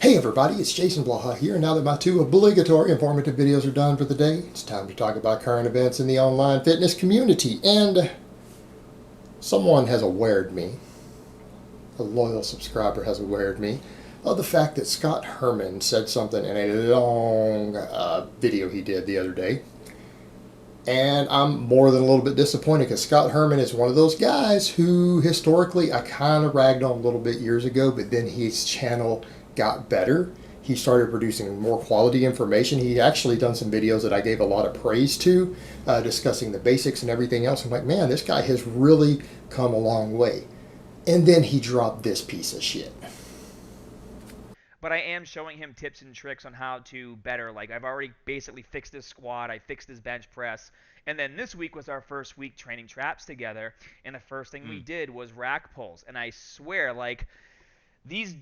Hey everybody, it's Jason Blaha here. Now that my two obligatory informative videos are done for the day, it's time to talk about current events in the online fitness community. And someone has awared me, a loyal subscriber has awared me, of the fact that Scott Herman said something in a long video he did the other day. And I'm more than a little bit disappointed because Scott Herman is one of those guys who historically I kind of ragged on a little bit years ago, but then his channel got better. He started producing more quality information. He actually done some videos that I gave a lot of praise to, discussing the basics and everything else. I'm like, man, this guy has really come a long way. And then he dropped this piece of shit. But I am showing him tips and tricks on how to better. Like, I've already basically fixed his squat, I fixed his bench press, and then this week was our first week training traps together, and the first thing we did was rack pulls. And I swear, like, these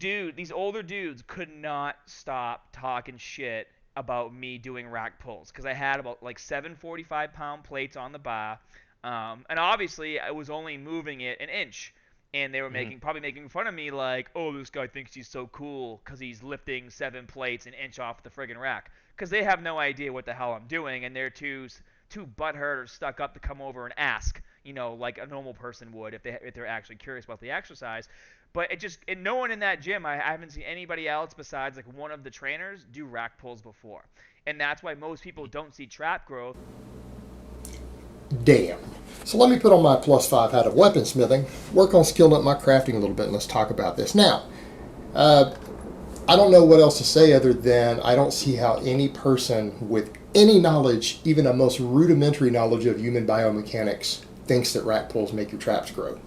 older dudes could not stop talking shit about me doing rack pulls because I had about like 7 45-pound plates on the bar, and obviously I was only moving it an inch, and they were probably making fun of me like, oh, this guy thinks he's so cool because he's lifting 7 plates an inch off the friggin' rack, because they have no idea what the hell I'm doing, and they're too butthurt or stuck up to come over and ask, like a normal person would if they're actually curious about the exercise. But no one in that gym, I haven't seen anybody else besides like one of the trainers do rack pulls before. And that's why most people don't see trap growth. Damn. So let me put on my +5 hat of weaponsmithing, work on skilling up my crafting a little bit, and let's talk about this. Now, I don't know what else to say other than I don't see how any person with any knowledge, even a most rudimentary knowledge of human biomechanics, thinks that rack pulls make your traps grow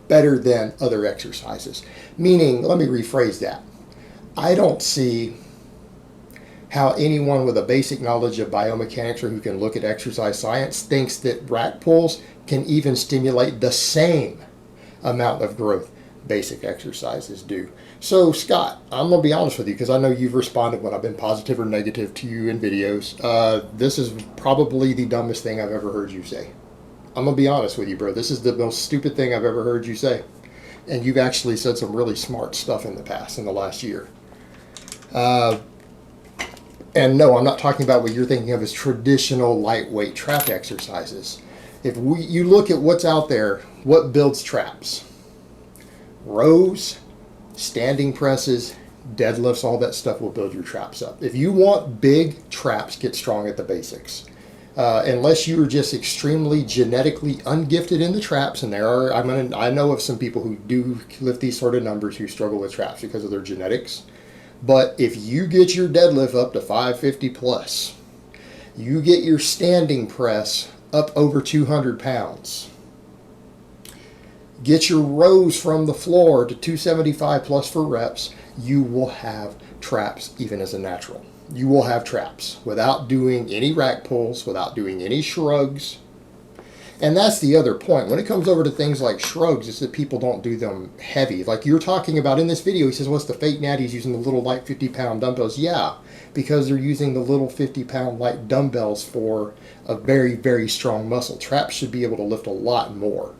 better than other exercises. Meaning, let me rephrase that. I don't see how anyone with a basic knowledge of biomechanics or who can look at exercise science thinks that rack pulls can even stimulate the same amount of growth basic exercises do. So Scott, I'm going to be honest with you because I know you've responded when I've been positive or negative to you in videos. This is probably the dumbest thing I've ever heard you say. I'm going to be honest with you, bro. This is the most stupid thing I've ever heard you say. And you've actually said some really smart stuff in the past, in the last year. And no, I'm not talking about what you're thinking of as traditional lightweight trap exercises. If you look at what's out there, what builds traps? Rows, standing presses, deadlifts, all that stuff will build your traps up. If you want big traps, get strong at the basics. Unless you are just extremely genetically ungifted in the traps, and I know of some people who do lift these sort of numbers who struggle with traps because of their genetics. But if you get your deadlift up to 550 plus, you get your standing press up over 200 pounds, get your rows from the floor to 275 plus for reps, you will have traps even as a natural. You will have traps without doing any rack pulls, without doing any shrugs. And that's the other point. When it comes over to things like shrugs, it's that people don't do them heavy. Like you're talking about in this video, he says, what's the fake Natties using the little light 50-pound dumbbells? Yeah, because they're using the little 50-pound light dumbbells for a very, very strong muscle. Traps should be able to lift a lot more.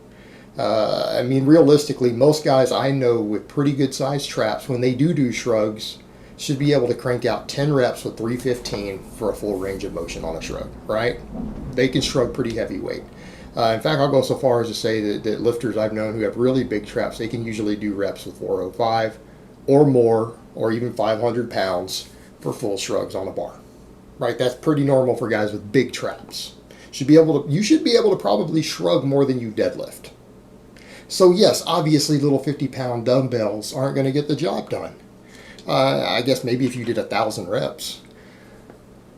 I mean, realistically, most guys I know with pretty good sized traps, when they do shrugs, should be able to crank out 10 reps with 315 for a full range of motion on a shrug, right? They can shrug pretty heavy weight. In fact, I'll go so far as to say that lifters I've known who have really big traps, they can usually do reps with 405 or more, or even 500 pounds for full shrugs on a bar, right? That's pretty normal for guys with big traps. You should be able to probably shrug more than you deadlift. So yes, obviously little 50-pound dumbbells aren't going to get the job done. I guess maybe if you did 1,000 reps.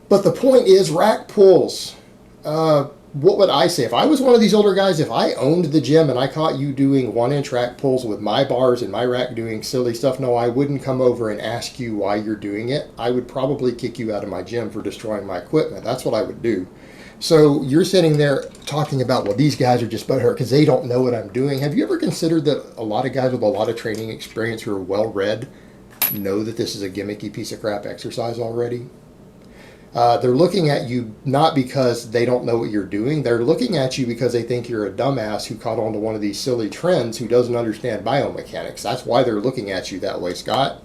But the point is rack pulls. What would I say? If I was one of these older guys, if I owned the gym and I caught you doing 1-inch rack pulls with my bars and my rack doing silly stuff, no, I wouldn't come over and ask you why you're doing it. I would probably kick you out of my gym for destroying my equipment. That's what I would do. So you're sitting there talking about, well, these guys are just butthurt because they don't know what I'm doing. Have you ever considered that a lot of guys with a lot of training experience who are well-read know that this is a gimmicky piece of crap exercise already? They're looking at you not because they don't know what you're doing. They're looking at you because they think you're a dumbass who caught on to one of these silly trends who doesn't understand biomechanics. That's why they're looking at you that way, Scott.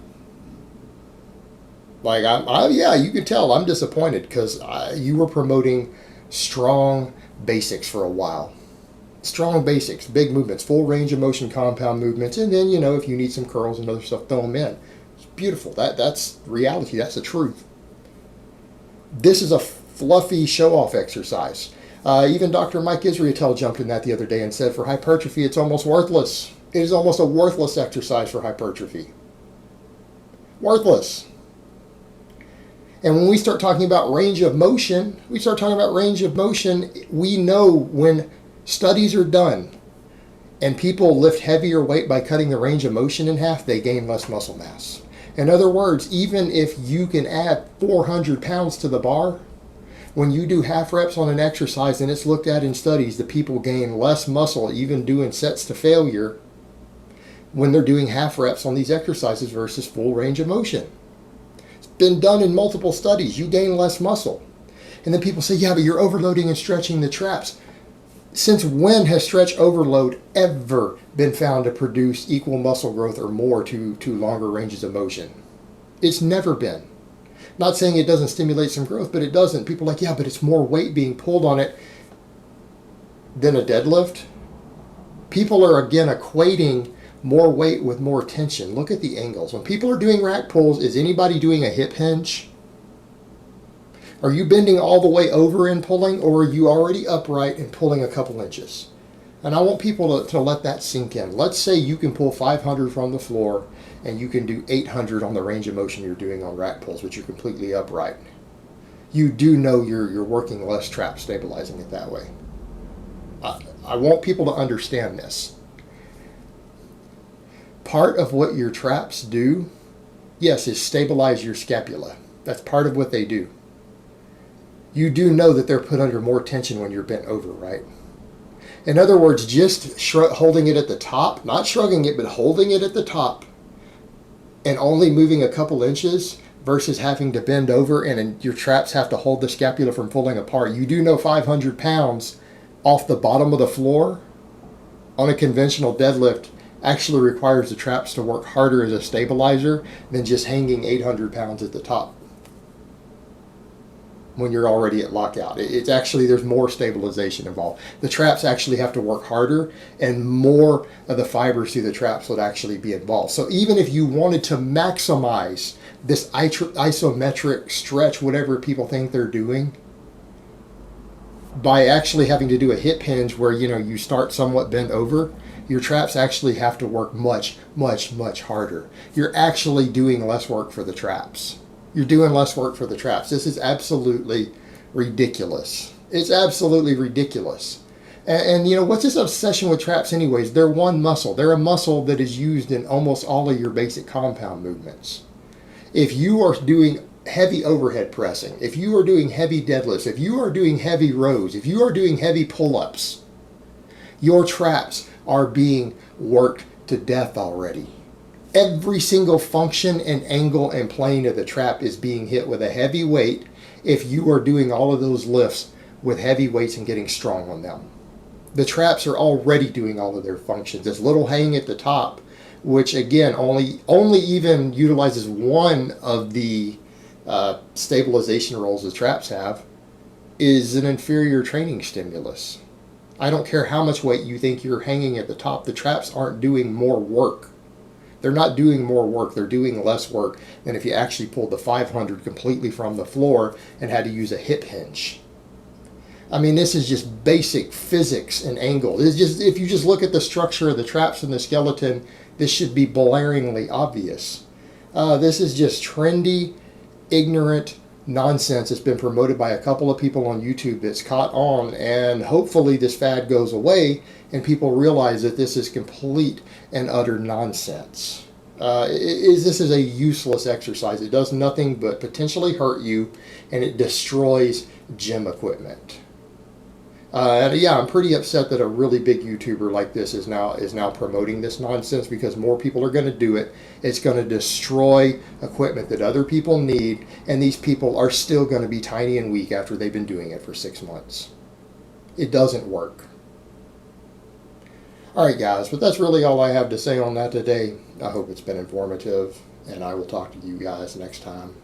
Like, yeah, you can tell I'm disappointed because you were promoting strong basics for a while. Strong basics, big movements, full range of motion compound movements, and then, if you need some curls and other stuff, throw them in. It's beautiful. That's reality. That's the truth. This is a fluffy show-off exercise. Even Dr. Mike Israetel jumped in that the other day and said for hypertrophy, it's almost worthless. It is almost a worthless exercise for hypertrophy. Worthless. And when we start talking about range of motion, we know when studies are done and people lift heavier weight by cutting the range of motion in half, they gain less muscle mass. In other words, even if you can add 400 pounds to the bar, when you do half reps on an exercise and it's looked at in studies, the people gain less muscle even doing sets to failure when they're doing half reps on these exercises versus full range of motion. It's been done in multiple studies. You gain less muscle. And then people say, yeah, but you're overloading and stretching the traps. Since when has stretch overload ever been found to produce equal muscle growth or more to longer ranges of motion? It's never been. Not saying it doesn't stimulate some growth, but it doesn't. People are like, yeah, but it's more weight being pulled on it than a deadlift. People are, again, equating more weight with more tension. Look at the angles. When people are doing rack pulls, is anybody doing a hip hinge? Are you bending all the way over and pulling, or are you already upright and pulling a couple inches? And I want people to let that sink in. Let's say you can pull 500 from the floor and you can do 800 on the range of motion you're doing on rack pulls, but you're completely upright. You do know you're working less trap stabilizing it that way. I want people to understand this. Part of what your traps do, yes, is stabilize your scapula. That's part of what they do. You do know that they're put under more tension when you're bent over, right? In other words, just holding it at the top, not shrugging it, but holding it at the top and only moving a couple inches versus having to bend over and your traps have to hold the scapula from pulling apart. You do know 500 pounds off the bottom of the floor on a conventional deadlift actually requires the traps to work harder as a stabilizer than just hanging 800 pounds at the top when you're already at lockout. It's actually, there's more stabilization involved. The traps actually have to work harder and more of the fibers through the traps would actually be involved. So even if you wanted to maximize this isometric stretch, whatever people think they're doing, by actually having to do a hip hinge where, you start somewhat bent over, your traps actually have to work much, much, much harder. You're actually doing less work for the traps. You're doing less work for the traps. This is absolutely ridiculous. It's absolutely ridiculous. And what's this obsession with traps anyways? They're one muscle. They're a muscle that is used in almost all of your basic compound movements. If you are doing heavy overhead pressing, if you are doing heavy deadlifts, if you are doing heavy rows, if you are doing heavy pull-ups, your traps are being worked to death already. Every single function and angle and plane of the trap is being hit with a heavy weight if you are doing all of those lifts with heavy weights and getting strong on them. The traps are already doing all of their functions. This little hang at the top, which again only even utilizes one of the stabilization roles the traps have, is an inferior training stimulus. I don't care how much weight you think you're hanging at the top, the traps aren't doing more work. They're not doing more work, they're doing less work than if you actually pulled the 500 completely from the floor and had to use a hip hinge. I mean, this is just basic physics and angle. It's just, if you just look at the structure of the traps and the skeleton, this should be blaringly obvious. This is just trendy, ignorant nonsense. It's been promoted by a couple of people on YouTube that's caught on, and hopefully this fad goes away and people realize that this is complete and utter nonsense. This is a useless exercise. It does nothing but potentially hurt you, and it destroys gym equipment. Yeah, I'm pretty upset that a really big YouTuber like this is now promoting this nonsense, because more people are going to do it. It's going to destroy equipment that other people need, and these people are still going to be tiny and weak after they've been doing it for 6 months. It doesn't work. All right, guys, but that's really all I have to say on that today. I hope it's been informative, and I will talk to you guys next time.